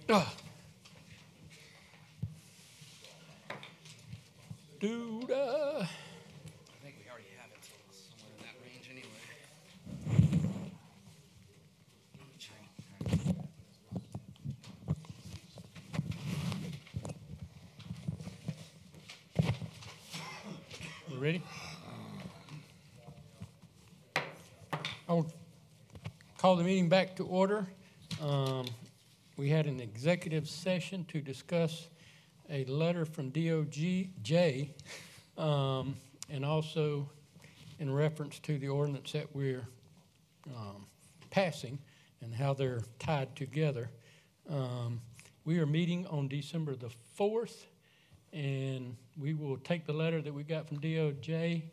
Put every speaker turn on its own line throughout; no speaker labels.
Ah. Dude,
I think we already have it somewhere in that range anyway.
we ready? I'll call the meeting back to order. We had an executive session to discuss a letter from DOJ, and also in reference to the ordinance that we're passing and how they're tied together. We are meeting on December the 4th, and we will take the letter that we got from DOJ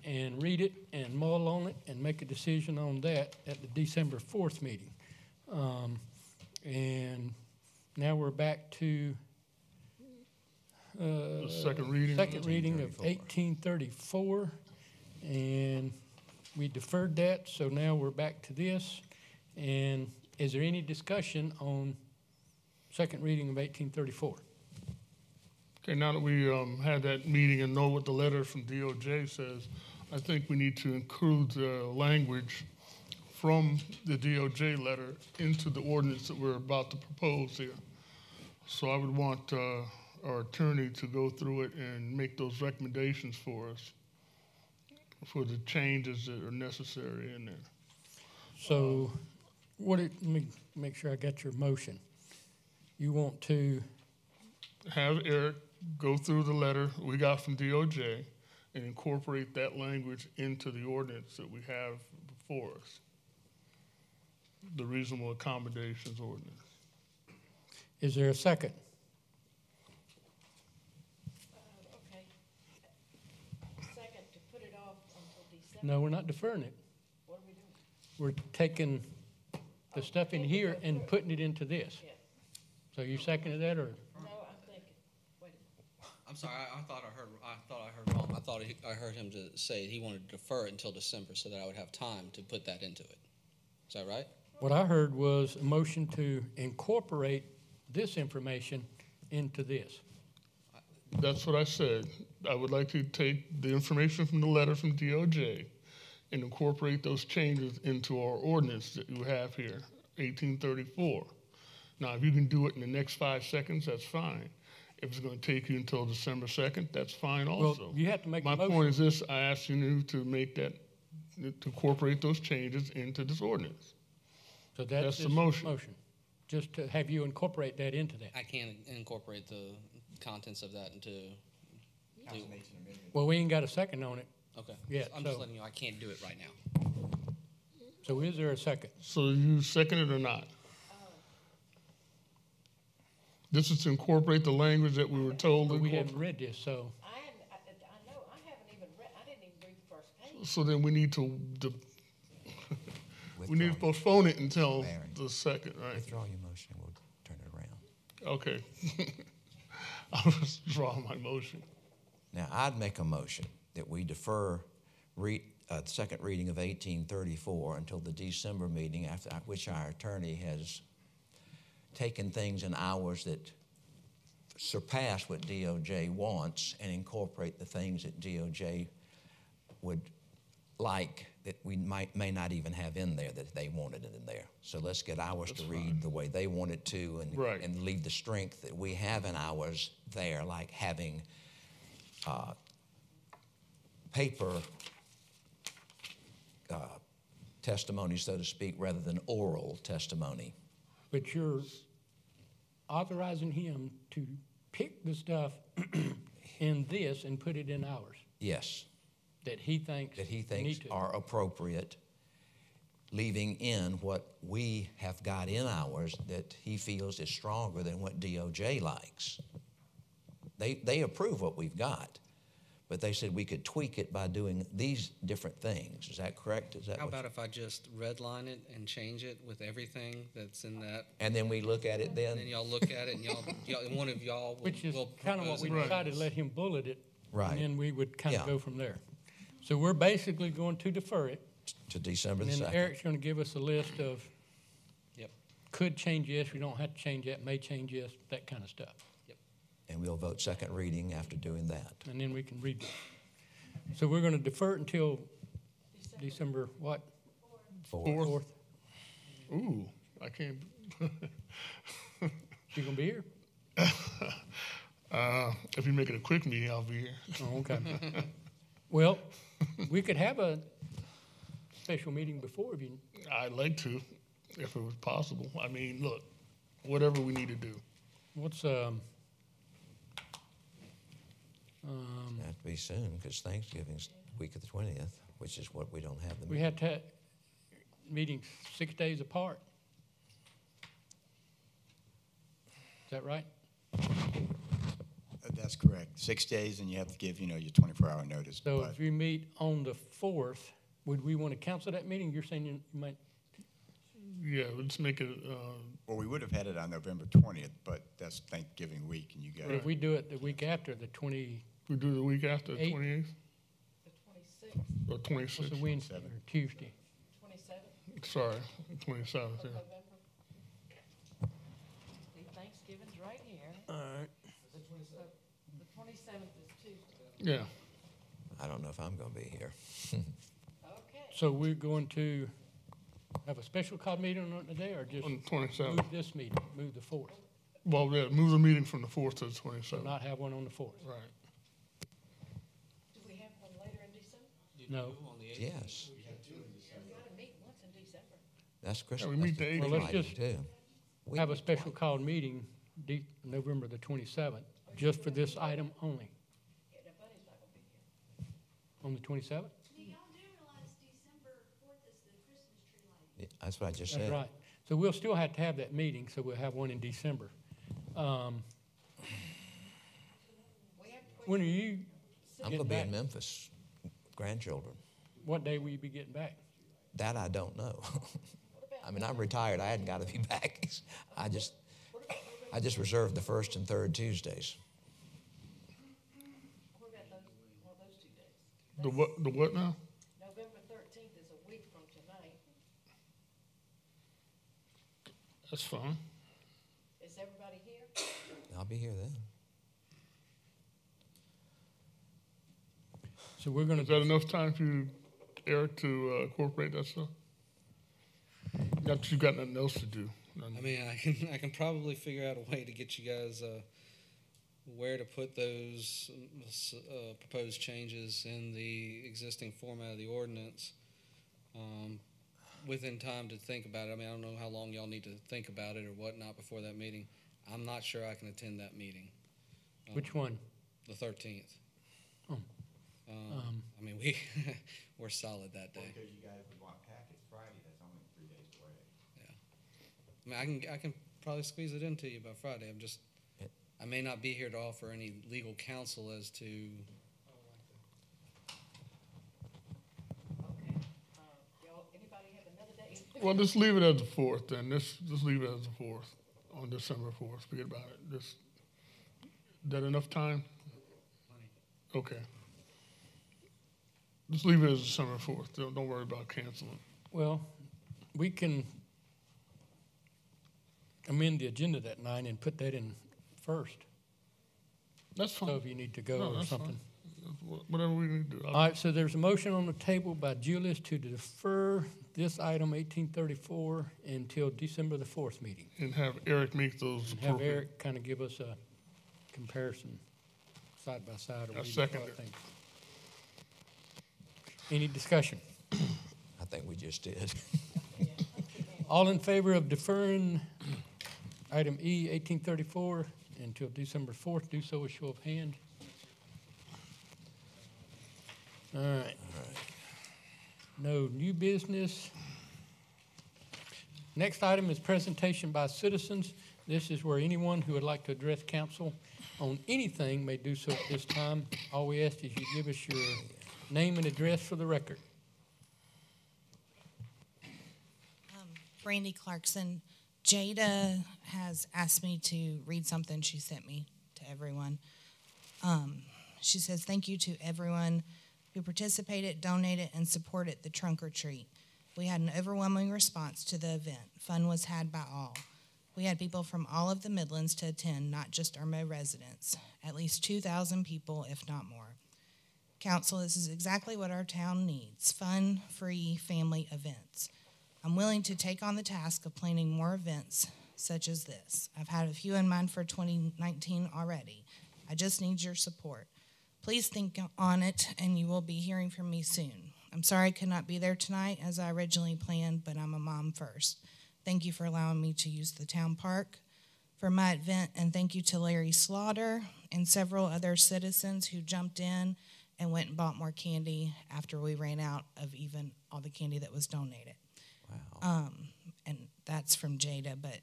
and read it and mull on it and make a decision on that at the December 4th meeting. And now we're back to
the second reading
of 1834, and we deferred that, so now we're back to this. And is there any discussion on second reading of 1834?
Okay, now that we had that meeting and know what the letter from DOJ says, I think we need to include the language from the DOJ letter into the ordinance that we're about to propose here. So I would want our attorney to go through it and make those recommendations for us for the changes that are necessary in there.
So let me make sure I got your motion. You want to
have Eric go through the letter we got from DOJ and incorporate that language into the ordinance that we have before us, the reasonable accommodations ordinance.
Is there a second?
Okay. Second, to put it off until December.
No, we're not deferring it.
What are we doing?
We're taking the stuff in here and putting it into this.
Yeah.
So you seconded that, or?
No, I'm thinking. Wait a minute.
I'm sorry, I thought I heard wrong. I thought I heard him to say he wanted to defer it until December so that I would have time to put that into it. Is that right?
What I heard was a motion to incorporate this information into this.
That's what I said. I would like to take the information from the letter from DOJ and incorporate those changes into our ordinance that you have here, 1834. Now, if you can do it in the next 5 seconds, that's fine. If it's going to take you until December 2nd, that's fine also.
Well, you have to make
My
a motion.
point is this: I asked you to make that, to incorporate those changes into this ordinance.
So that's
the motion.
Just to have you incorporate that into that.
I can't incorporate the contents of that into.
Well, we ain't got a second on it.
Okay.
Yeah,
I'm
so-
just letting you know I can't do it right now.
So is there a second?
So you second it or not? This is to incorporate the language that we were told.
But we haven't read this, so.
I know, I haven't even read, I didn't even read the first page.
So then we need to we need to postpone it until the second, right?
Withdraw your motion, we'll turn it around.
Okay. I'll withdraw my motion.
Now, I'd make a motion that we defer the second reading of 1834 until the December meeting, after which our attorney has taken things in hours that surpass what DOJ wants and incorporate the things that DOJ would like that we may not even have in there that they wanted it in there. So let's get ours to read the way they want it to, and leave the strength that we have in ours there, like having paper testimony, so to speak, rather than oral testimony.
But you're authorizing him to pick the stuff in this and put it in ours.
Yes.
That he thinks
are appropriate, leaving in what we have got in ours that he feels is stronger than what DOJ likes. They approve what we've got, but they said we could tweak it by doing these different things. Is that correct?
How about if I just redline it and change it with everything that's in that?
And then we look at it then?
And then y'all look at it, and y'all one of y'all will.
Which is kind of what we decided, let him bullet it,
right?
And then we would kind of go from there. So we're basically going to defer it
to December the 2nd.
And then Eric's going to give us a list of could change yes, we don't have to change that, may change yes, that kind of stuff.
And we'll vote second reading after doing that.
And then we can read it. So we're going to defer it until December what?
Fourth. Ooh, I can't.
You going to be here?
If you make it a quick meeting, I'll be here.
Oh, okay. Well, we could have a special meeting before if you,
I'd like to, if it was possible. I mean, look, whatever we need to do.
what's,
It'll have to be soon, because Thanksgiving's week of the 20th, which is what we don't have the
we
meeting.
had to have meetings 6 days apart. Is that right?
That's correct. 6 days, and you have to give, your 24-hour notice.
So
But
if we meet on the 4th, would we want to cancel that meeting? You're saying you might,
Yeah, let's make it,
well, we would have had it on November 20th, but that's Thanksgiving week, and you got
but if we do it the week after, the 20,
we do the week after, the
Eight.
28th
The 26th,
or
what's
26th.
a Wednesday or Tuesday?
27th
Sorry, 27th,
of
yeah.
November. See, Thanksgiving's right here.
All right.
The 27th is Tuesday.
Yeah,
I don't know if I'm going to be here.
Okay.
So we're going to have a special call meeting on the day or just
on the 27th.
move this meeting, move the 4th?
Well, yeah, move the meeting from the 4th to the
So
27th.
not have one on the 4th?
Right.
Do we have one later in December?
No.
On the 18th.
Yes,
We gotta meet once in December.
that's Christmas.
we meet
that's
the
Christmas
18th.
Well, let's
Friday,
just
too. We
Have a
meet
special
twice.
called meeting November the 27th, just for this item only,
Yeah, the buddy's not gonna be here.
on the 27th?
Y'all do realize December 4th is the Christmas tree lighting?
Yeah, that's what I just
That's
said.
right. So we'll still have to have that meeting, so we'll have one in December.
We have to put
When are you
I'm
getting
going to be
back?
in Memphis, grandchildren.
What day will you be getting back?
That I don't know. I mean, I'm retired. I hadn't got to be back. I just reserved the first and third Tuesdays.
What about those 2 days?
The what now?
November 13th is a week from tonight.
That's fine.
Is everybody here?
I'll be here then.
So we're gonna,
Is that enough time for you, Eric, to incorporate that stuff? Not that you got nothing else to do.
I mean, I can probably figure out a way to get you guys where to put those proposed changes in the existing format of the ordinance within time to think about it. I mean, I don't know how long y'all need to think about it or whatnot before that meeting. I'm not sure I can attend that meeting.
which one?
The 13th.
Oh.
I mean, we're solid that day.
Because you guys would want packets Friday, that's only 3 days away.
I mean, I can probably squeeze it into you by Friday. I may not be here to offer any legal counsel as to.
Okay. Y'all, anybody have another day?
Well, just leave it as the 4th then. Just leave it as the 4th, on December 4th. Forget about it. That enough time? Okay. Just leave it as December 4th. Don't worry about canceling.
Well, we can amend the agenda that night and put that in first,
That's
so
fine.
if you need to go
No,
or
that's
something.
fine. Whatever we need to do.
All right, so there's a motion on the table by Julius to defer this item 1834 until December the 4th meeting.
And have Eric make those
Have
appropriate.
Eric kind of give us a comparison side by side. or
I
we
second
can
it.
think. Any discussion?
I think we just did.
All in favor of deferring item E 1834 until December 4th, do so with show of hand. All right. No new business. Next item is presentation by citizens. This is where anyone who would like to address council on anything may do so at this time. All we ask is you give us your name and address for the record.
Brandy Clarkson. Jada has asked me to read something she sent me to everyone. She says, thank you to everyone who participated, donated, and supported the trunk or treat. We had an overwhelming response to the event. Fun was had by all. We had people from all of the Midlands to attend, not just Irmo residents. At least 2,000 people, if not more. Council, this is exactly what our town needs: fun, free, family events. I'm willing to take on the task of planning more events such as this. I've had a few in mind for 2019 already. I just need your support. Please think on it, and you will be hearing from me soon. I'm sorry I could not be there tonight as I originally planned, but I'm a mom first. Thank you for allowing me to use the town park for my event, and thank you to Larry Slaughter and several other citizens who jumped in and went and bought more candy after we ran out of even all the candy that was donated.
Wow.
And that's from Jada, but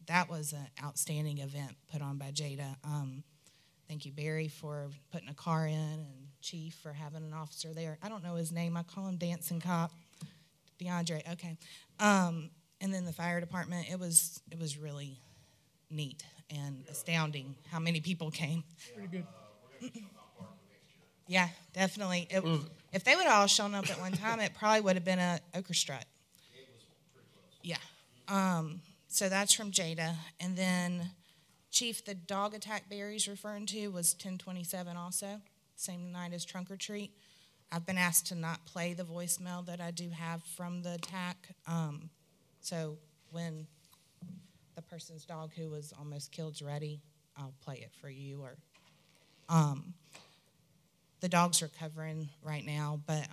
that was an outstanding event put on by Jada. Thank you, Barry, for putting a car in, and Chief for having an officer there. I don't know his name. I call him Dancing Cop. DeAndre, okay. And then the fire department, it was really neat and astounding how many people came.
Pretty good.
Yeah, definitely. If they would have all shown up at one time, it probably would have been a orchestra. Yeah. So that's from Jada. And then, Chief, the dog attack Barry's referring to was 10/27 also, same night as Trunk or Treat. I've been asked to not play the voicemail that I do have from the attack. So when the person's dog who was almost killed's ready, I'll play it for you. Or the dog's recovering right now, but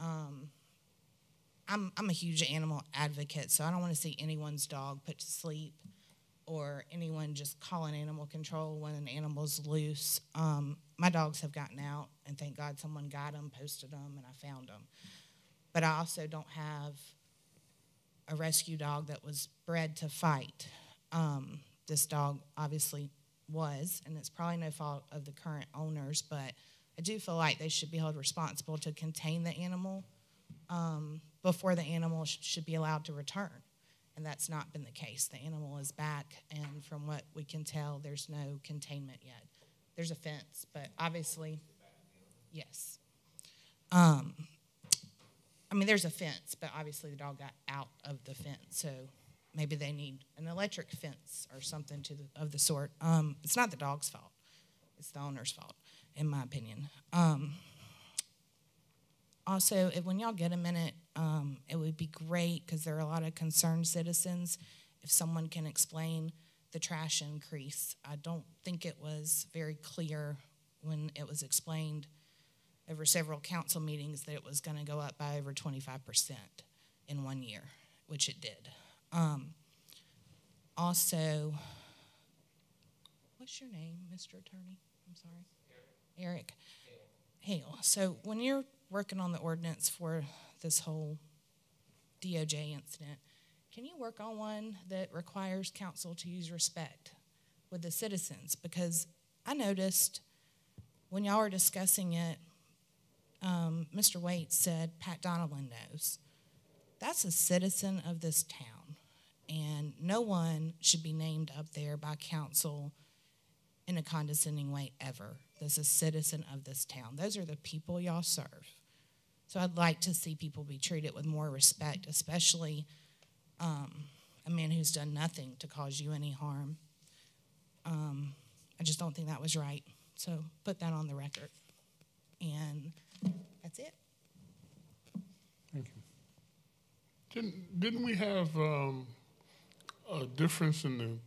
I'm a huge animal advocate, so I don't want to see anyone's dog put to sleep or anyone just calling animal control when an animal's loose. My dogs have gotten out, and thank God someone got them, posted them, and I found them. But I also don't have a rescue dog that was bred to fight. This dog obviously was, and it's probably no fault of the current owners, but I do feel like they should be held responsible to contain the animal before the animal should be allowed to return. And that's not been the case. The animal is back, and from what we can tell, there's no containment yet. There's a fence, but obviously, yes. I mean, there's a fence, but obviously the dog got out of the fence, so maybe they need an electric fence or something of the sort. It's not the dog's fault. It's the owner's fault, in my opinion. Also, when y'all get a minute, it would be great, because there are a lot of concerned citizens, if someone can explain the trash increase. I don't think it was very clear when it was explained over several council meetings that it was going to go up by over 25% in 1 year, which it did. Also, what's your name, Mr. Attorney? I'm sorry. Eric. Hale. So when you're working on the ordinance for this whole DOJ incident, can you work on one that requires council to use respect with the citizens? Because I noticed when y'all were discussing it, Mr. Waite said Pat Donovan knows. That's a citizen of this town, and no one should be named up there by council in a condescending way ever. That's a citizen of this town. Those are the people y'all serve. So I'd like to see people be treated with more respect, especially a man who's done nothing to cause you any harm. I just don't think that was right. So put that on the record. And that's it.
Thank you.
Didn't we have a difference in the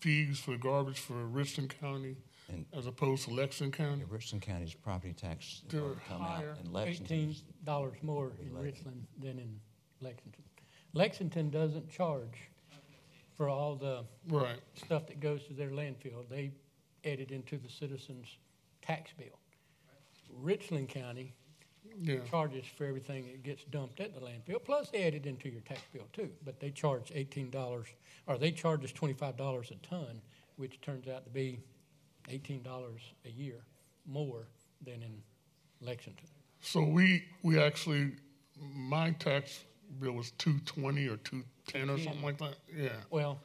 fees for garbage for Richland County
And
as opposed to Lexington County?
Richland County's property tax
They're
come out,
higher.
and Lexington.
$18 more in Richland than in Lexington. Lexington doesn't charge for all the
Right.
stuff that goes to their landfill. They add it into the citizens' tax bill. Richland County
Yeah.
charges for everything that gets dumped at the landfill, plus they add it into your tax bill too. But they charge $18, or they charge us $25 a ton, which turns out to be $18 a year more than in Lexington.
So we actually, my tax bill was $220 or $210 or something like that. Yeah.
Well,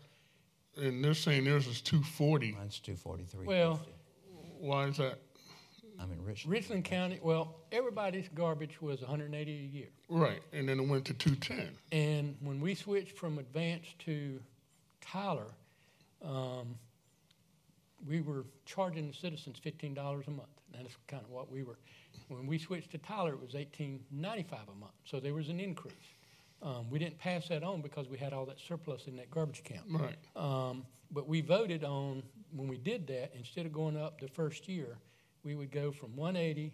And they're saying theirs is $240.
Mine's $243.
well,
Why is that?
I mean,
Richland County, well, everybody's garbage was 180 a year.
Right, and then it went to 210.
And when we switched from Advanced to Tyler, we were charging the citizens $15 a month. And that's kind of what we were. When we switched to Tyler, it was $18.95 a month. So there was an increase. We didn't pass that on because we had all that surplus in that garbage account.
Right.
But we voted on, when we did that, instead of going up the first year, we would go from 180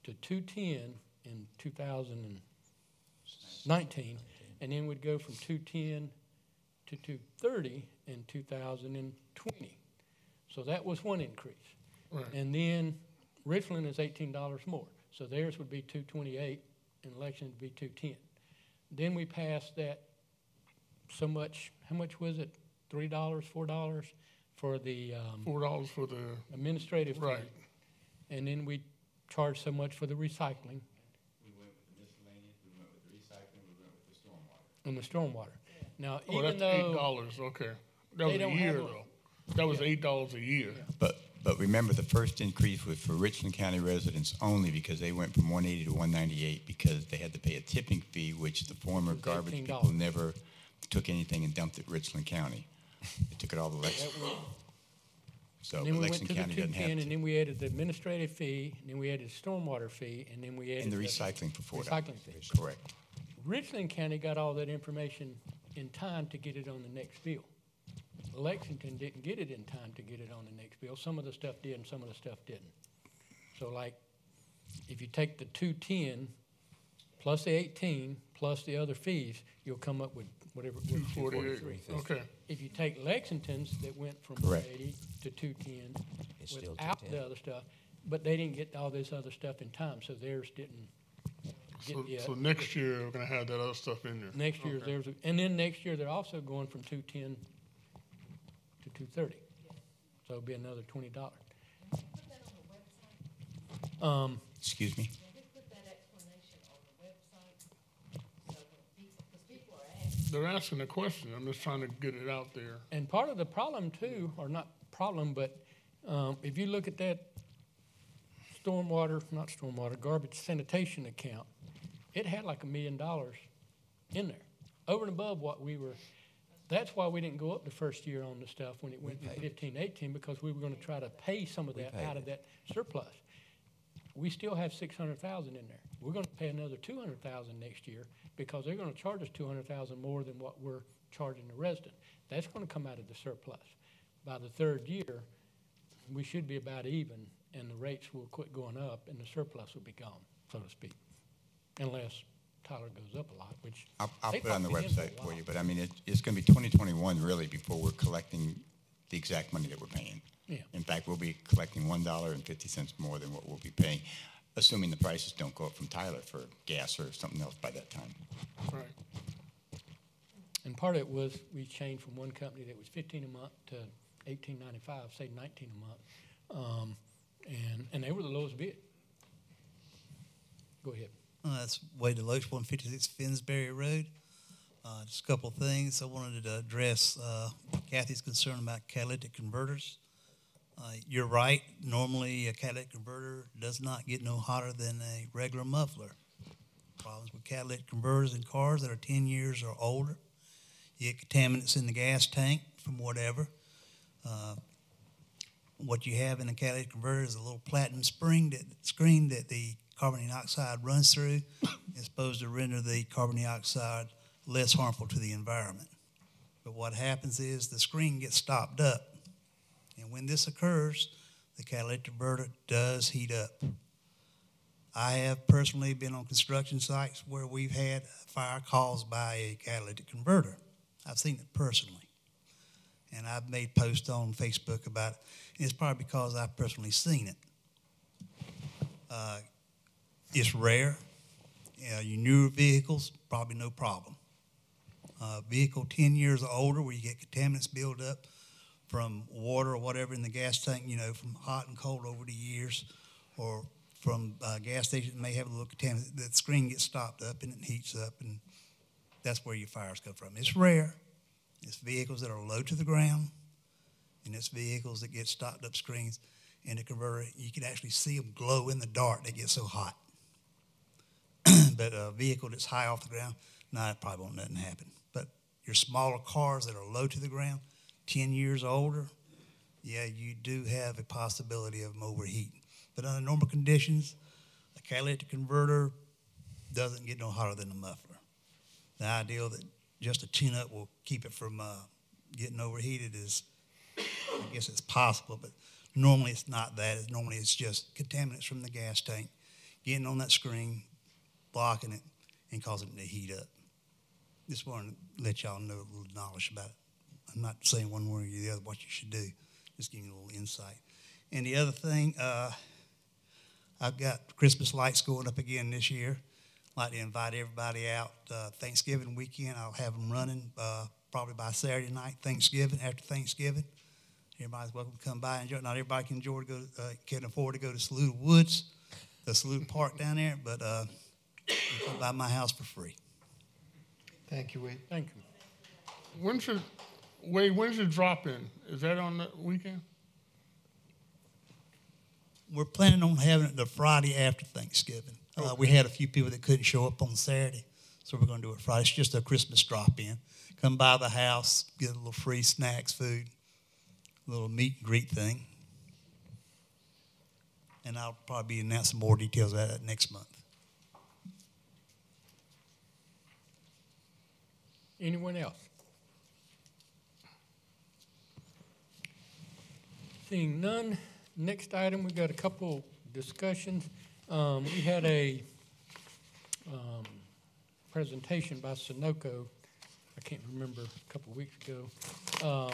to 210 in 2019, and then we'd go from 210 to 230 in 2020. So that was one increase.
Right.
And then Richland is $18 more. So theirs would be 228 and Lexington would be 210. Then we passed that so much, how much was it? $3, $4 for the
$4 for the,
administrative fee.
right.
And then we charged so much for the recycling
We went with the miscellaneous, we went with the recycling, we went with the stormwater.
and the stormwater. Now,
Oh,
even
that's
though
$8, okay. That was
They
a
don't
year,
have a-
though. That was $8 a year.
But remember, the first increase was for Richland County residents only because they went from 180 to 198 because they had to pay a tipping fee, which the former
It was
garbage
$18.
people never took anything and dumped it Richland County. They took it all to Lexington. So
and then we went
Lexington
to the
County doesn't
210,
have
and
to.
then we added the administrative fee, and then we added the stormwater fee, and then we added
And the recycling for $4.
recycling fee.
Correct.
Richland County got all that information in time to get it on the next bill. Lexington didn't get it in time to get it on the next bill. Some of the stuff did and some of the stuff didn't. So like, if you take the 210 plus the 18 plus the other fees, you'll come up with whatever it was,
248, okay.
If you take Lexington's that went from
Correct.
180 to 210
It's still
without
210.
the other stuff, but they didn't get all this other stuff in time, so theirs didn't get the.
So next year, we're gonna have that other stuff in there.
Next year,
Okay.
there's, and then next year, they're also going from 210 to 230. So it'll be another $20.
Put that on the website.
Excuse me?
Can we put that explanation on the website? So when because people are asking.
They're asking a question. I'm just trying to get it out there.
And part of the problem too, or not problem, but if you look at that garbage sanitation account, it had like $1 million in there, over and above what we were. That's why we didn't go up the first year on the stuff when it went
We
to
paid.
15, 18, because we were gonna try to pay some of that
paid
out of
it.
that surplus. We still have 600,000 in there. We're gonna pay another 200,000 next year because they're gonna charge us 200,000 more than what we're charging the resident. That's gonna come out of the surplus. By the third year, we should be about even, and the rates will quit going up, and the surplus will be gone, so to speak, unless Tyler goes up a lot, which
I'll
they
put it on the
probably did for a
website for
while.
you, but I mean, it's going to be 2021 really before we're collecting the exact money that we're paying.
Yeah.
In fact, we'll be collecting $1.50 more than what we'll be paying, assuming the prices don't go up from Tyler for gas or something else by that time.
Right.
And part of it was we changed from one company that was 15 a month to 18.95, say 19 a month, and they were the lowest bid. Go ahead.
That's Wade Deloach, 156 Finsbury Road. Just a couple of things. I wanted to address Kathy's concern about catalytic converters. You're right. Normally, a catalytic converter does not get no hotter than a regular muffler. Problems with catalytic converters in cars that are 10 years or older. You get contaminants in the gas tank from whatever. What you have in a catalytic converter is a little platinum screen that the carbon dioxide runs through. It's supposed to render the carbon dioxide less harmful to the environment. But what happens is the screen gets stopped up. And when this occurs, the catalytic converter does heat up. I have personally been on construction sites where we've had a fire caused by a catalytic converter. I've seen it personally. And I've made posts on Facebook about it. And it's probably because I've personally seen it. It's rare. Your newer vehicles, probably no problem. Vehicle 10 years or older where you get contaminants build up from water or whatever in the gas tank, from hot and cold over the years, or from a gas station that may have a little contaminant, the screen gets stopped up and it heats up, and that's where your fires come from. It's rare. It's vehicles that are low to the ground, and it's vehicles that get stopped up screens. in the converter. You can actually see them glow in the dark. They get so hot. But a vehicle that's high off the ground, no, it probably won't nothing happen. But your smaller cars that are low to the ground, 10 years older, yeah, you do have a possibility of them overheating. But under normal conditions, a catalytic converter doesn't get no hotter than a muffler. The idea that just a tune-up will keep it from getting overheated is, I guess it's possible, but normally it's not that. Normally it's just contaminants from the gas tank getting on that screen, blocking it, and causing it to heat up. Just wanted to let y'all know a little knowledge about it. I'm not saying one way or the other what you should do, just giving you a little insight. And the other thing, I've got Christmas lights going up again this year. I'd like to invite everybody out Thanksgiving weekend. I'll have them running probably by Saturday night, Thanksgiving, after Thanksgiving. Everybody's welcome to come by and enjoy. Not everybody can afford to go to Saluda Woods, the Saluda Park down there, but you can come by my house for free.
Thank you, Wade.
Thank you.
When's your drop-in? Is that on the weekend?
We're planning on having it the Friday after Thanksgiving. We had a few people that couldn't show up on Saturday, so we're going to do it Friday. It's just a Christmas drop-in. Come by the house, get a little free snacks, food, a little meet and greet thing. And I'll probably be announcing more details about that next month.
Anyone else? Seeing none, next item, we've got a couple discussions. We had a presentation by Sunoco, I can't remember, a couple of weeks ago.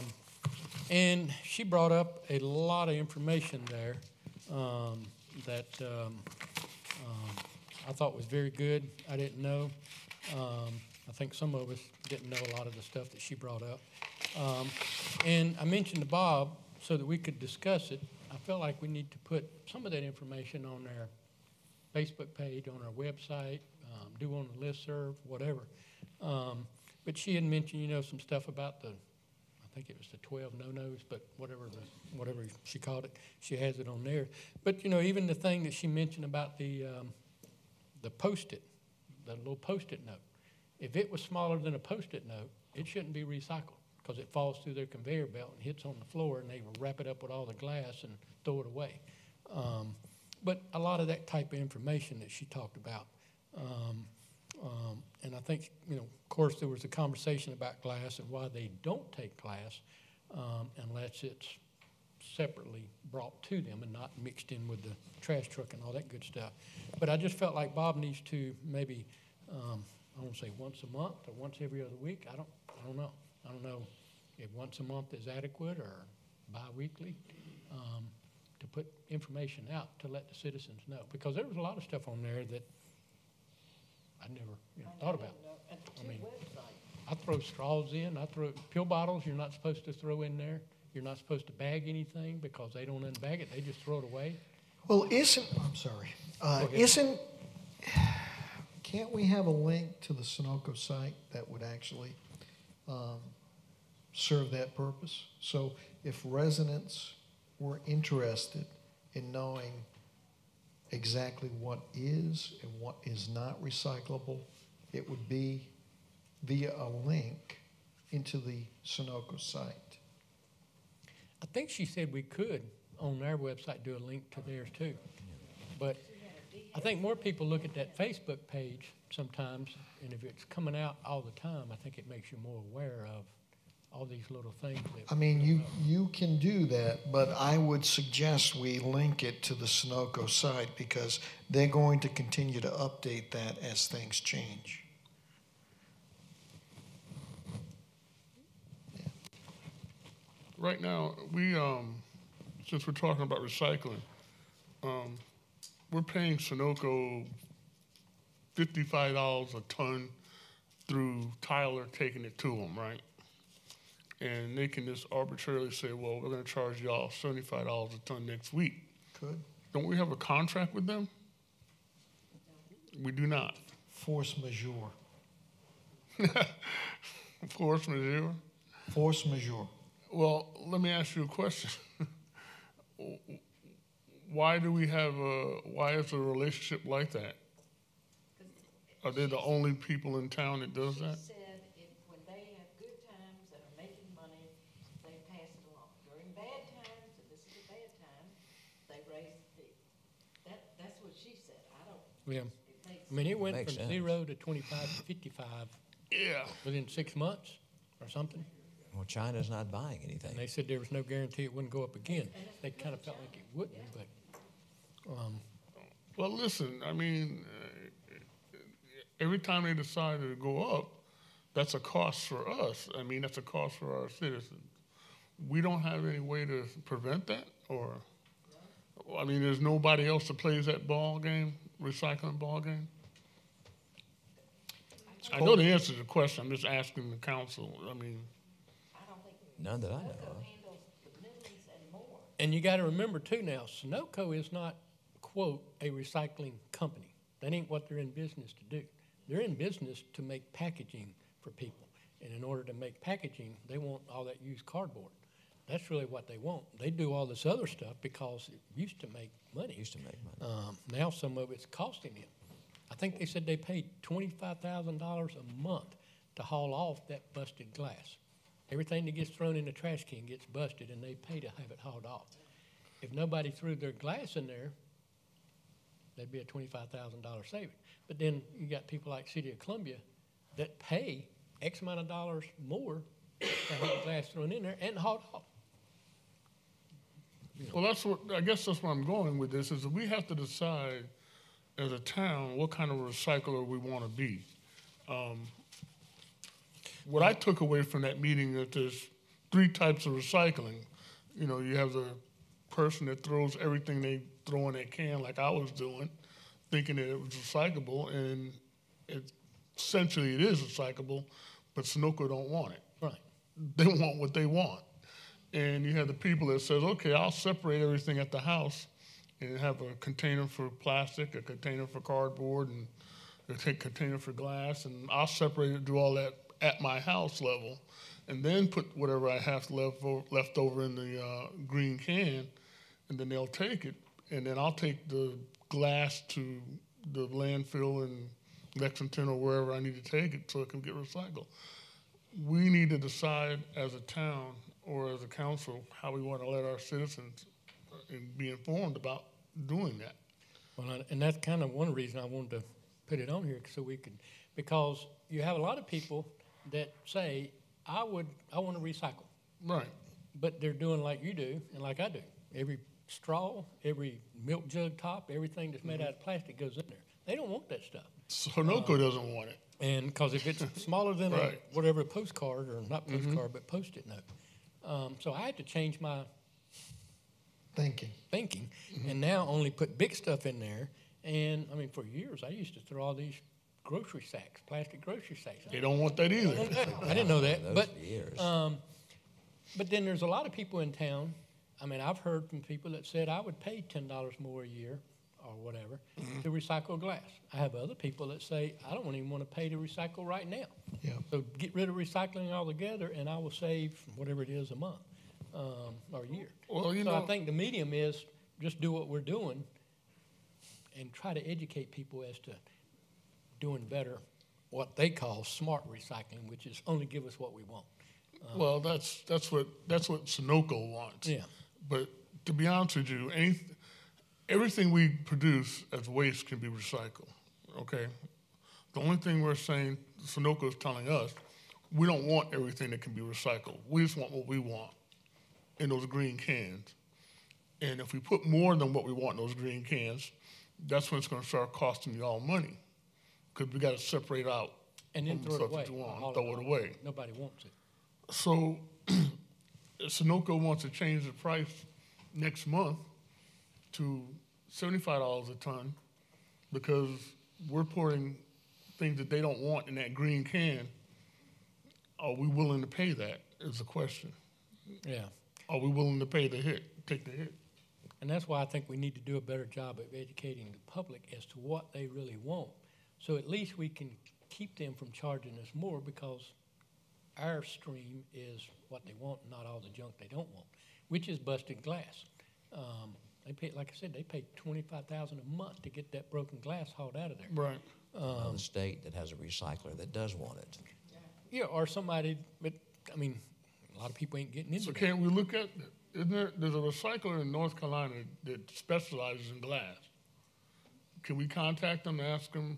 And she brought up a lot of information there that I thought was very good. I didn't know. I think some of us didn't know a lot of the stuff that she brought up. And I mentioned to Bob so that we could discuss it. I felt like we need to put some of that information on our Facebook page, on our website, do on the listserv, whatever. But she had mentioned, some stuff about I think it was the 12 no-nos, but whatever she called it, she has it on there. But, even the thing that she mentioned about the Post-it, the little Post-it note. If it was smaller than a Post-it note, it shouldn't be recycled because it falls through their conveyor belt and hits on the floor, and they will wrap it up with all the glass and throw it away. But a lot of that type of information that she talked about. And I think, of course, there was a conversation about glass and why they don't take glass unless it's separately brought to them and not mixed in with the trash truck and all that good stuff. But I just felt like Bob needs to maybe, I won't say once a month or once every other week. I don't know. I don't know if once a month is adequate or bi-weekly to put information out to let the citizens know. Because there was a lot of stuff on there that I never thought about. I mean, I throw straws in. I throw pill bottles you're not supposed to throw in there. You're not supposed to bag anything because they don't unbag it. They just throw it away.
Well, I'm sorry. Can't we have a link to the Sunoco site that would actually serve that purpose? So if residents were interested in knowing exactly what is and what is not recyclable, it would be via a link into the Sunoco site.
I think she said we could, on our website, do a link to theirs too. But I think more people look at that Facebook page sometimes, and if it's coming out all the time, I think it makes you more aware of all these little things.
I mean, you can do that, but I would suggest we link it to the Sunoco site because they're going to continue to update that as things change.
Right now, we since we're talking about recycling, we're paying Sunoco $55 a ton through Tyler taking it to them, right? And they can just arbitrarily say, well, we're going to charge y'all $75 a ton next week.
Could.
Don't we have a contract with them? We do not.
Force majeure.
Force majeure?
Force majeure.
Well, let me ask you a question. why do we have why is a relationship like that? Are they the only people in town that does that?
She said when they have good times and are making money, they pass it along. During bad times, and this is a bad time, they raise the fee. That's what she said. I don't,
Yeah.
it makes.
I mean, it went
Makes
from
sense.
0 to 25 to 55
Yeah.
within 6 months or something.
Well, China's not buying anything.
And they said there was no guarantee it wouldn't go up again. They kind of felt like it wouldn't, but,
Well, listen, I mean, every time they decide to go up, that's a cost for us. I mean, that's a cost for our citizens. We don't have any way to prevent that, or, I mean, there's nobody else that plays that ball game, recycling ball game? I know the answer to the question, I'm just asking the council, I mean.
I don't think
None that I know
Sunoco
of.
handles the millions and more.
and you got to remember too now, Sunoco is not, quote, a recycling company. That ain't what they're in business to do. They're in business to make packaging for people. And in order to make packaging, they want all that used cardboard. That's really what they want. They do all this other stuff because it used to make money.
Used to make money.
Now some of it's costing them. I think they said they paid $25,000 a month to haul off that busted glass. Everything that gets thrown in the trash can gets busted, and they pay to have it hauled off. If nobody threw their glass in there, that'd be a $25,000 saving. But then you got people like City of Columbia that pay X amount of dollars more to have the glass thrown in there and hauled off.
Well, I guess that's where I'm going with this, is that we have to decide as a town what kind of recycler we want to be. What I took away from that meeting that there's 3 types of recycling. You know, you have the person that throws everything they throw in that can, like I was doing, thinking that it was recyclable, and essentially it is recyclable, but Sunoco don't want it.
Right.
They want what they want. And you have the people that says, okay, I'll separate everything at the house and have a container for plastic, a container for cardboard, and a container for glass, and I'll separate it, do all that at my house level, and then put whatever I have left over in the green can, and then they'll take it, and then I'll take the glass to the landfill in Lexington or wherever I need to take it so it can get recycled. We need to decide as a town or as a council how we want to let our citizens be informed about doing that.
Well, and that's kind of one reason I wanted to put it on here, so we could, because you have a lot of people that say, I want to recycle.
Right.
But they're doing like you do and like I do. Every straw, every milk jug top, everything that's made out of plastic goes in there. They don't want that stuff.
Sunoco doesn't want it.
And because if it's smaller than
Right.
whatever postcard, or not postcard, but Post-it note. So I had to change my
Thinking.
and now only put big stuff in there. And I mean, for years, I used to throw all these grocery sacks, plastic grocery sacks.
They don't want that either.
I didn't know that,
Those
but
for years.
but then there's a lot of people in town. I mean, I've heard from people that said I would pay $10 more a year or whatever to recycle glass. I have other people that say I don't even want to pay to recycle right now.
Yeah.
So get rid of recycling altogether, and I will save whatever it is a month or a year.
Well, you
So
know,
I think the medium is just do what we're doing and try to educate people as to doing better, what they call smart recycling, which is only give us what we want.
well, that's what Sunoco wants.
Yeah.
But to be honest with you, everything we produce as waste can be recycled. Okay. The only thing we're saying, Sunoco is telling us, we don't want everything that can be recycled. We just want what we want in those green cans. And if we put more than what we want in those green cans, that's when it's going to start costing you all money, because we got to separate out
And then
all the
throw it
stuff
away.
that you want,
Haul
throw it away.
Nobody wants it.
So Sunoco wants to change the price next month to $75 a ton because we're pouring things that they don't want in that green can. Are we willing to pay that is the question.
Yeah.
Are we willing to pay the hit, take the hit?
And that's why I think we need to do a better job of educating the public as to what they really want. So at least we can keep them from charging us more, because our stream is what they want, not all the junk they don't want, which is busted glass. They pay, like I said, they pay $25,000 a month to get that broken glass hauled out of there.
Right.
Another state that has a recycler that does want it.
Yeah, or somebody, but, I mean, a lot of people ain't getting into
So
that.
can't we look at, there's a recycler in North Carolina that specializes in glass. Can we contact them and ask them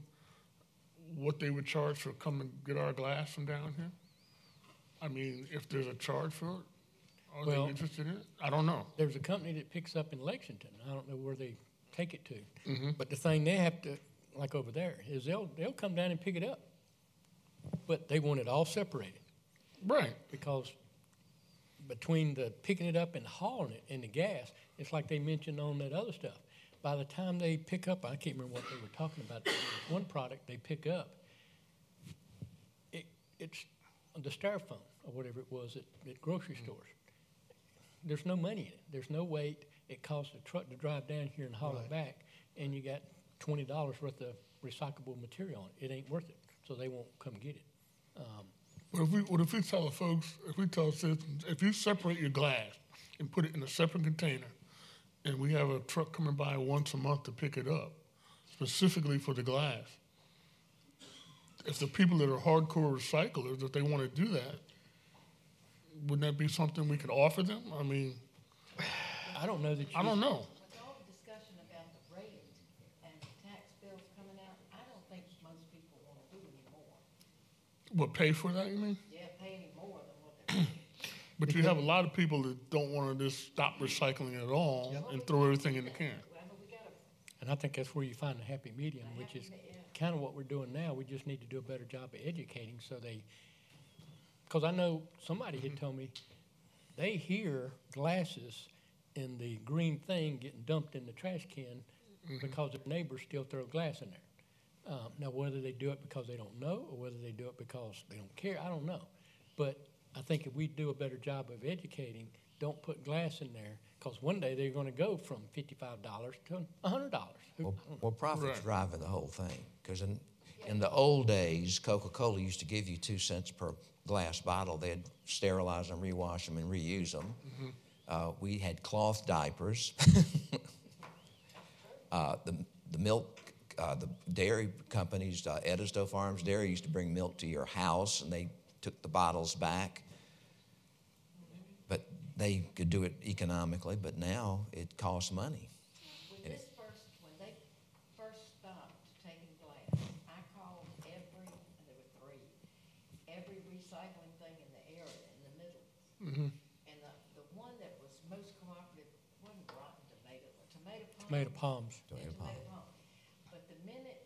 what they would charge for coming and get our glass from down here? I mean, if there's a charge for it, are
Well-
they interested in it? I don't know.
There's a company that picks up in Lexington. I don't know where they take it to.
Mm-hmm.
But the thing they have to, like over there, is they'll come down and pick it up. But they want it all separated
Right.
because between the picking it up and hauling it and the gas, it's like they mentioned on that other stuff. By the time they pick up, I can't remember what they were talking about. There was one product they pick up, it's the styrofoam or whatever it was at grocery stores. There's no money in it. There's no weight. It costs a truck to drive down here and haul it back, and you got $20 worth of recyclable material on it. It ain't worth it, so they won't come get it.
But what if we tell folks, if we tell citizens, if you separate your glass and put it in a separate container, and we have a truck coming by once a month to pick it up, specifically for the glass, if the people that are hardcore recyclers, if they want to do that, wouldn't that be something we could offer them? I mean,
I don't know that you.
I don't know.
With all the discussion about the rate and the tax bills coming out, I don't think most people want to do anymore.
What, pay for that, you mean?
Yeah, pay any more than what they're paying.
But you have a lot of people that don't want to just stop recycling at all and throw everything in the can.
Well, but we gotta,
And I think that's where you find a happy medium, which is kind of what we're doing now. We just need to do a better job of educating so they, because I know somebody had told me they hear glasses in the green thing getting dumped in the trash can because their neighbors still throw glass in there. Now, whether they do it because they don't know or whether they do it because they don't care, I don't know. But I think if we do a better job of educating, don't put glass in there, because one day they're going to go from $55 to $100.
Well, profit's
Right.
driving the whole thing. Because in the old days, Coca-Cola used to give you 2 cents per glass bottle. They'd sterilize them, rewash them, and reuse them. We had cloth diapers. The milk, the dairy companies, Edisto Farms Dairy used to bring milk to your house, and they took the bottles back. But they could do it economically, but now it costs money.
when they first stopped taking glass, I called and there were 3, every recycling thing in the area, in the middle. And the one that was most cooperative wasn't Rotten Tomato, but Tomato Palms.
Tomato palms.
Tomato Palms. But the minute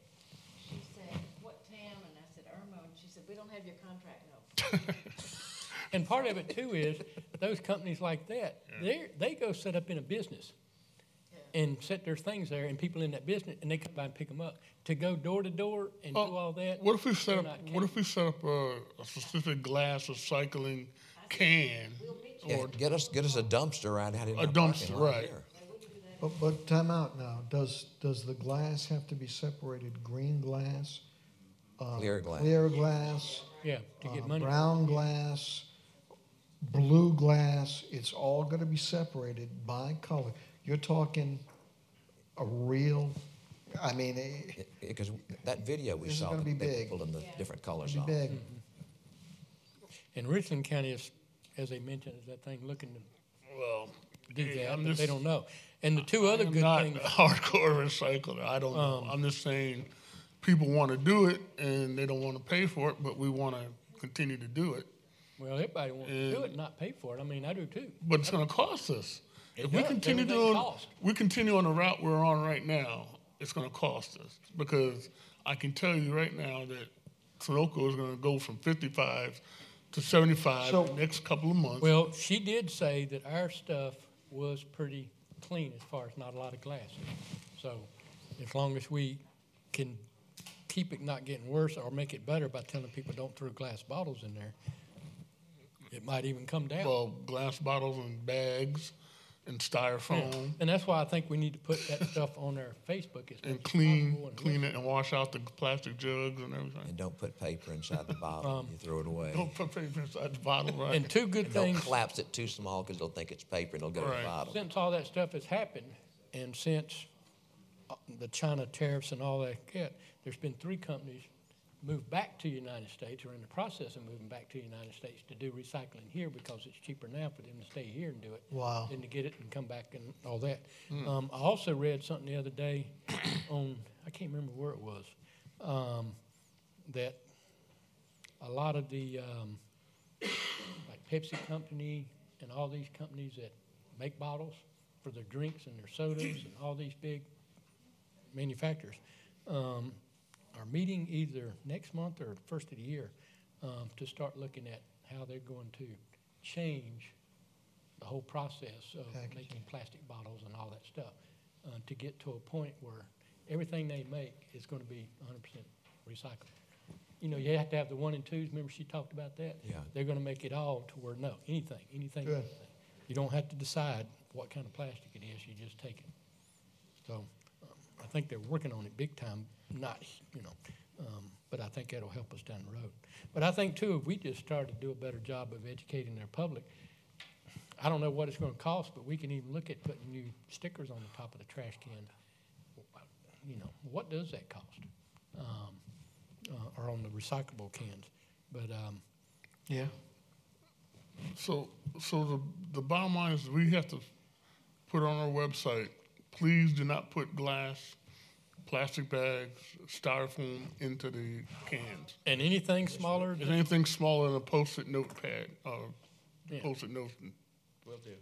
she said, what town, and I said, Irmo, and she said, we don't have your contract, no.
And part of it too is those companies like that, they go set up in a business and set their things there, and people in that business, and they come by and pick them up. To go door to door and do all that.
What if we set
they're
up?
not
What if we set up a specific glass recycling can?
Yeah, get us a dumpster right out in
A
our parking
dumpster,
lot
right.
here.
But time out now. Does the glass have to be separated? Green glass,
Clear glass.
clear glass,
Yeah, to get money.
brown glass, blue glass. It's all going to be separated by color. You're talking a real. I mean,
Because that video we
This is
saw,
gonna be
they
big.
pulled in the different colors
it'll
off.
be big.
And Richland County is, as they mentioned, is that thing looking to
Well,
do
hey,
that,
I'm
but
just-
they don't know. And the two other
I'm
good
not
things.
a hardcore recycler. I don't know. I'm just saying, people want to do it and they don't want to pay for it, but we want to continue to do it.
Well, everybody wants to do it and not pay for it. I mean, I do too.
But it's going to cost us. If we
does.
continue
Everything
doing,
costs.
we continue on the route we're on right now, it's going to cost us, because I can tell you right now that Sunoco is going to go from 55 to 75
So-
in the next couple of months.
Well, she did say that our stuff was pretty clean as far as not a lot of glass. So as long as we can keep it not getting worse or make it better by telling people don't throw glass bottles in there, it might even come down.
Well, glass bottles and bags and styrofoam.
And that's why I think we need to put that stuff on our Facebook as much
And
as
clean
possible and
clean it and wash out the plastic jugs and everything.
And don't put paper inside the bottle. You throw it away.
Don't put paper inside the bottle, right?
And two good
And don't
things,
collapse it too small because they'll think it's paper and they'll go to
Right.
the bottom.
since all that stuff has happened, And since the China tariffs and all that, there's been 3 companies moved back to the United States, or in the process of moving back to the United States to do recycling here because it's cheaper now for them to stay here and do it
Wow.
than to get it and come back and all that. I also read something the other day on, I can't remember where it was, that a lot of the, like Pepsi Company and all these companies that make bottles for their drinks and their sodas and all these big manufacturers, are meeting either next month or first of the year to start looking at how they're going to change the whole process of
Packaging.
making plastic bottles and all that stuff to get to a point where everything they make is going to be 100% recyclable. You know, you have to have the 1 and 2s. Remember she talked about that?
Yeah.
They're going to make it all to where, no, anything.
Good.
You don't have to decide what kind of plastic it is. You just take it. So I think they're working on it big time, not, but I think that'll help us down the road. But I think, too, if we just started to do a better job of educating their public, I don't know what it's going to cost, but we can even look at putting new stickers on the top of the trash can. You know, what does that cost? Or on the recyclable cans. But,
Yeah.
So the bottom line is we have to put on our website, please do not put glass, plastic bags, styrofoam into the cans.
and anything smaller,
If anything smaller than a Post-it notepad,
Yeah.
Post-it note.
will do.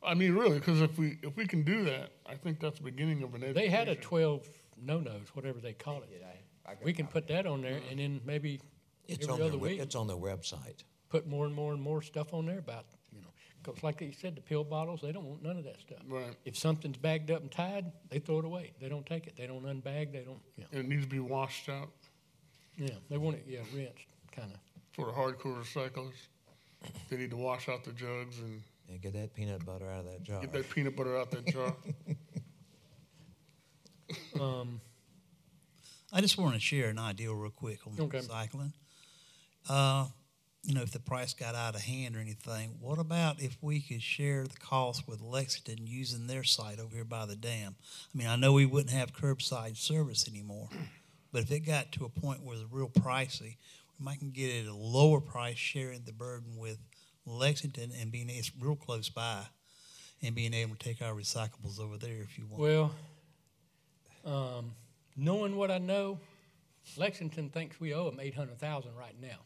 I mean, really, because if we can do that, I think that's the beginning of an education.
They had a 12 no-nos, whatever they call it. We can put that on there, and then maybe
It's
every
on their,
other week
it's on their website.
put more and more and more stuff on there about, because like they said, the pill bottles, they don't want none of that stuff.
Right.
If something's bagged up and tied, they throw it away. They don't take it. They don't unbag. They don't,
And it needs to be washed out
they want it, rinsed, kind of.
for the hardcore recyclers. They need to wash out the jugs and
And get that peanut butter out of that jar.
get that peanut butter out that jar.
I just want to share an idea real quick on
Okay.
recycling. If the price got out of hand or anything, what about if we could share the cost with Lexington using their site over here by the dam? I mean, I know we wouldn't have curbside service anymore, but if it got to a point where it's real pricey, we might can get it at a lower price, sharing the burden with Lexington and being it's real close by, and being able to take our recyclables over there if you want.
Well, knowing what I know, Lexington thinks we owe them $800,000 right now,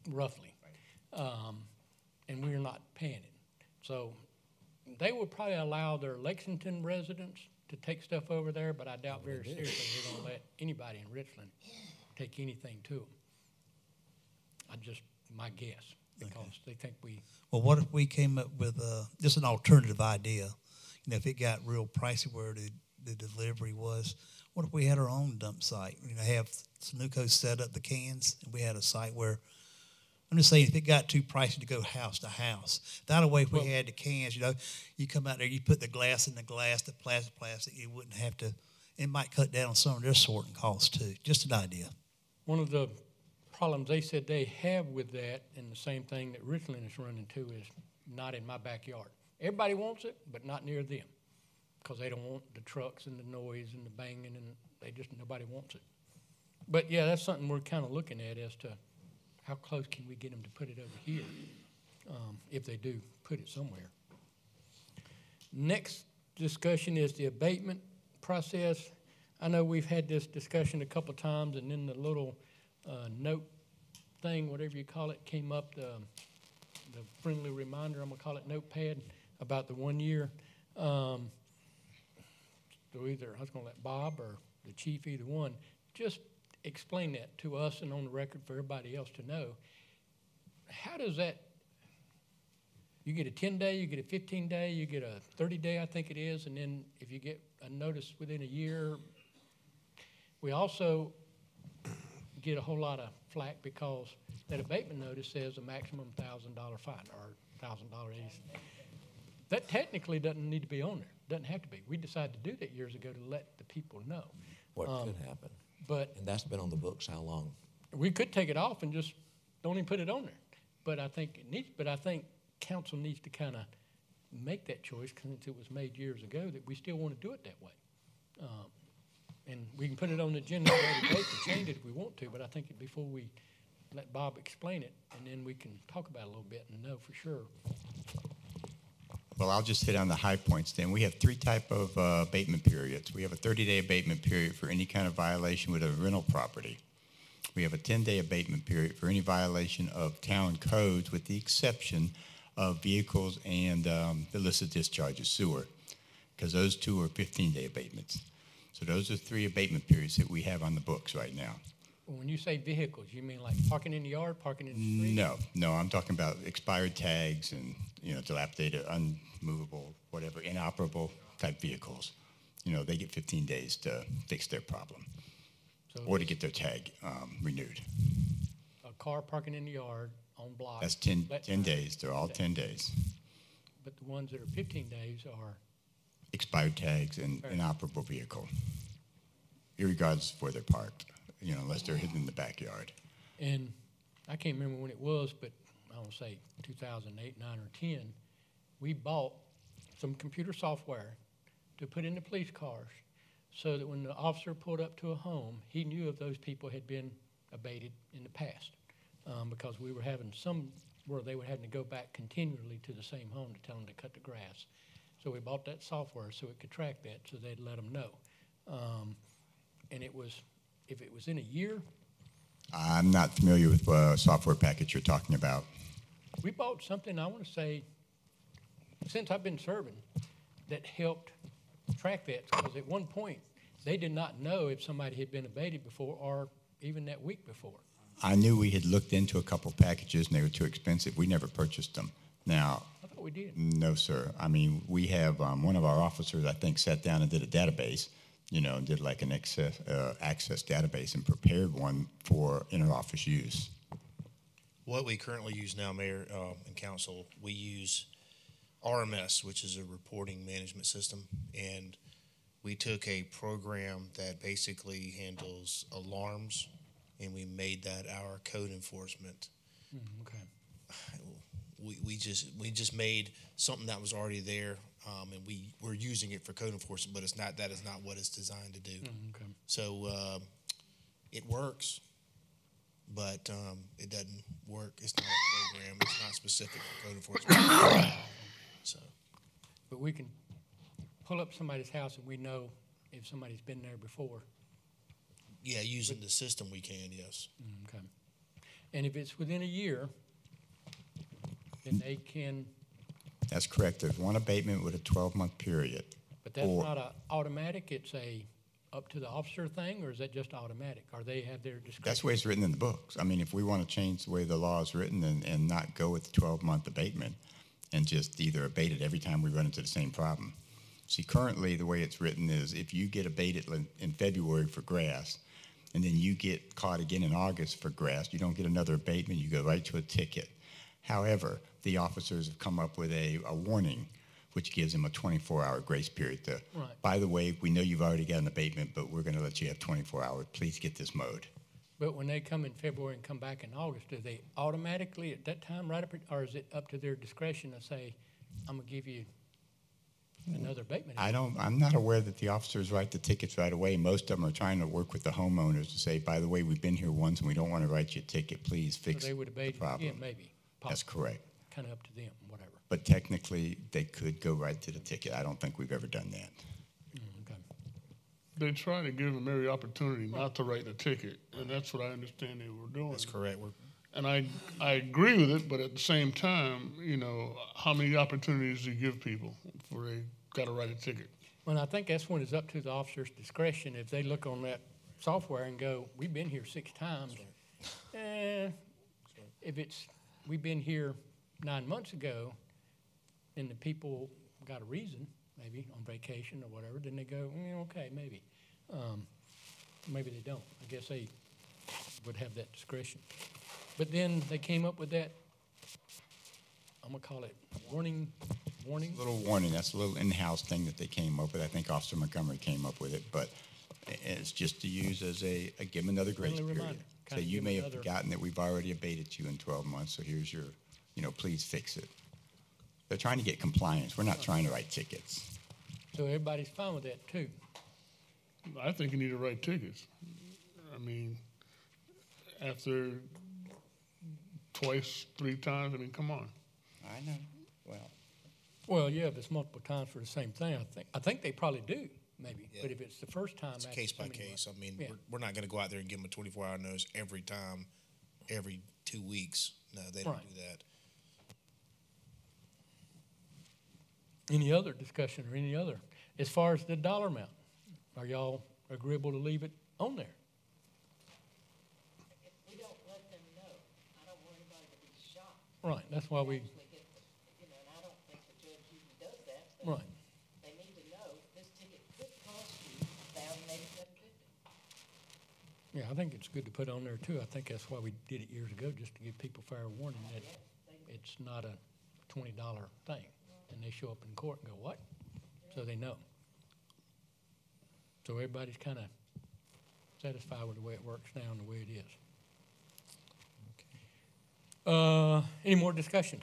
roughly, and we're not paying it. So they would probably allow their Lexington residents to take stuff over there, but I doubt very seriously they're going to let anybody in Richland take anything to them. My guess, because they think we.
Well, what if we came up with just an alternative idea? If it got real pricey where the delivery was, what if we had our own dump site? Have Sunoco set up the cans, and we had a site where, I'm just saying, if it got too pricey to go house to house, that way if we had the cans, you come out there, you put the glass in the glass, the plastic, you wouldn't have to, it might cut down on some of their sorting costs too. Just an idea.
One of the problems they said they have with that, and the same thing that Richland is running into, is not in my backyard. Everybody wants it, but not near them, because they don't want the trucks and the noise and the banging, and nobody wants it. But yeah, that's something we're kind of looking at as to how close can we get them to put it over here, if they do put it somewhere. Next discussion is the abatement process. I know we've had this discussion a couple times, and then the little note thing, whatever you call it, came up, the friendly reminder, I'm going to call it notepad, about the 1 year. So either I was going to let Bob or the chief, either one, just explain that to us and on the record for everybody else to know. How does that, you get a 10-day, you get a 15-day, you get a 30-day, I think it is, and then if you get a notice within a year. We also get a whole lot of flack because that abatement notice says a maximum $1,000 fine or $1,000 easy. That technically doesn't need to be on there. Doesn't have to be. We decided to do that years ago to let the people know.
What could happen.
But
And that's been on the books how long?
we could take it off and just don't even put it on there. But I think it needs. But I think council needs to kind of make that choice since it was made years ago, that we still want to do it that way. And we can put it on the agenda at a date to change it if we want to, but I think before we let Bob explain it, and then we can talk about it a little bit and know for sure.
Well, I'll just hit on the high points then. We have three type of abatement periods. We have a 30-day abatement period for any kind of violation with a rental property. We have a 10-day abatement period for any violation of town codes with the exception of vehicles and illicit discharges, sewer, because those two are 15-day abatements. So those are three abatement periods that we have on the books right now.
When you say vehicles, you mean like parking in the yard, parking in the street?
No, I'm talking about expired tags and, dilapidated, unmovable, whatever, inoperable type vehicles. They get 15 days to fix their problem or to get their tag renewed.
A car parking in the yard on block.
That's 10 days. They're all 10 days.
But the ones that are 15 days are?
Expired tags and inoperable vehicle, irregardless of where they're parked, unless they're hidden in the backyard.
And I can't remember when it was, but I want to say 2008, 9, or 10, we bought some computer software to put in the police cars so that when the officer pulled up to a home, he knew if those people had been abated in the past, because we were having some where they were having to go back continually to the same home to tell them to cut the grass. So we bought that software so it could track that, so they'd let them know. And it was, if it was in a year.
I'm not familiar with what software package you're talking about.
We bought something, I want to say, since I've been serving, that helped track that. Because at one point, they did not know if somebody had been abated before or even that week before.
I knew we had looked into a couple packages and they were too expensive. We never purchased them. Now,
I thought we did.
No, sir. I mean, we have one of our officers, I think, sat down and did a database, and did like an access database and prepared one for inter-office use.
What we currently use now, Mayor and Council, we use RMS, which is a reporting management system, and we took a program that basically handles alarms, and we made that our code enforcement.
Okay.
We just made something that was already there, and we're using it for code enforcement, but that is not what it's designed to do.
Okay.
So it works, but it doesn't work. It's not a program. It's not specific for code enforcement. So,
but we can pull up somebody's house and we know if somebody's been there before.
Yeah, using the system we can, yes.
Okay. And if it's within a year, then they can.
That's correct. There's one abatement with a 12-month period.
But that's not an automatic. It's a up to the officer thing, or is that just automatic? Or they have their discretion?
That's the way it's written in the books. I mean, if we want to change the way the law is written and not go with the 12-month abatement and just either abate it every time we run into the same problem. See, currently the way it's written is if you get abated in February for grass and then you get caught again in August for grass, you don't get another abatement, you go right to a ticket. However, the officers have come up with a warning which gives them a 24-hour grace period.
Right.
By the way, we know you've already got an abatement, but we're going to let you have 24 hours. Please get this mowed.
But when they come in February and come back in August, do they automatically at that time write up, or is it up to their discretion to say, I'm going to give you another abatement?
I'm not aware that the officers write the tickets right away. Most of them are trying to work with the homeowners to say, by the way, we've been here once and we don't want to write you a ticket. Please fix
So they would abate
the problem.
again, maybe.
That's correct.
Kind of up to them, whatever.
But technically, they could go right to the ticket. I don't think we've ever done that.
Okay.
They try to give them every opportunity not to write a ticket, and that's what I understand they were doing.
That's correct.
And I agree with it, but at the same time, how many opportunities do you give people before they got to write a ticket?
Well, I think that's when it's up to the officer's discretion. If they look on that software and go, we've been here 6 times. If it's, we've been here 9 months ago, and the people got a reason, maybe on vacation or whatever, then they go, okay, maybe. Maybe they don't. I guess they would have that discretion. But then they came up with that, I'm going to call it warning.
A little warning. That's a little in-house thing that they came up with. I think Officer Montgomery came up with it, but it's just to use as give them another grace period. So you may have forgotten that we've already abated you in 12 months, so here's your, please fix it. They're trying to get compliance. We're not trying to write tickets.
So everybody's fine with that too.
I think you need to write tickets. I mean, after twice, 3 times, I mean, come on.
I know. Well,
Well, yeah, if it's multiple times for the same thing, I think they probably do, maybe.
Yeah.
But if it's the first time,
It's
after
case by
so many
case. I mean,
Yeah.
we're not going to go out there and give them a 24-hour notice every time, every 2 weeks. No, they don't
Right.
do that.
Any other discussion or any other? As far as the dollar amount, are y'all agreeable to leave it on there?
If we don't let them know, I don't want anybody to be shocked.
Right, that's why we,
Actually get the, and I don't think the judge usually does that, but
right.
they need to know this ticket could cost you $1,087.50.
Yeah, I think it's good to put on there too. I think that's why we did it years ago, just to give people fair warning that it's not a $20 thing. And they show up in court and go, what? So they know. So everybody's kind of satisfied with the way it works now and the way it is. Any more discussion?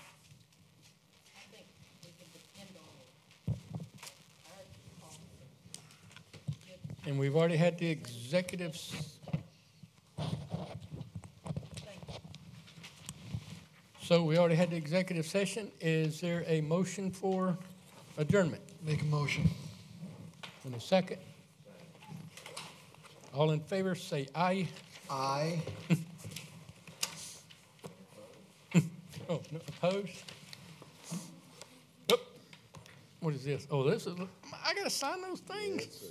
I think we can depend on our officers.
And we've already had the executives. So we already had the executive session. Is there a motion for adjournment?
Make a motion.
And a second? All in favor, say aye.
Aye.
Oh, no, opposed? Oh, what is this? Oh, this is, I gotta sign those things?